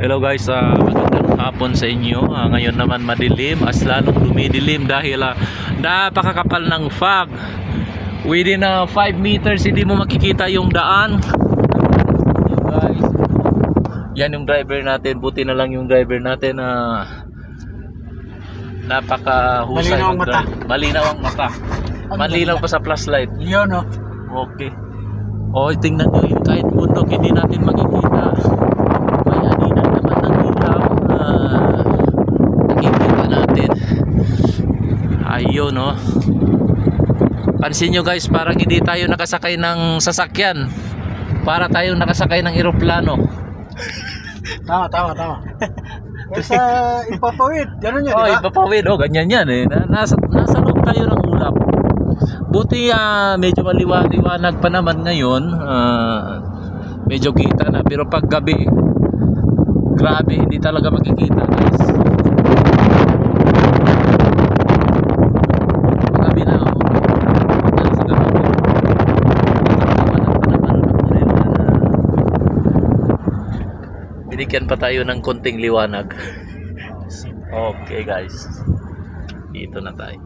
Hello guys, magandang hapon sa inyo. Ngayon naman madilim, lalong dumidilim dahil napakakapal ng fog. Within 5 meters hindi mo makikita yung daan. Guys, yan yung driver natin. Buti na lang yung driver natin napakahusay. Malinaw ang mata. Malinaw ang mata. Malinaw pa sa flashlight. Yun, no? Okay. Oh, tingnan nyo yun, kahit bundok hindi natin makikita. May aninan naman ng ilaw na nakikita natin. Ayun, no? Pansin nyo guys, parang hindi tayo nakasakay ng sasakyan. Para tayong nakasakay ng eroplano. Tama. Kasi ipapawid, gano'n yan, Oh, diba? ipapawid. Oh, ganyan yan eh. Nasa loob tayo ng ulap. Buti medyo maliwanag pa naman ngayon. Medyo kita na. Pero pag gabi, grabe, hindi talaga makikita guys. Pag gabi na, nasa gabi. Binigyan pa tayo ng konting liwanag. Okay guys, dito na tayo.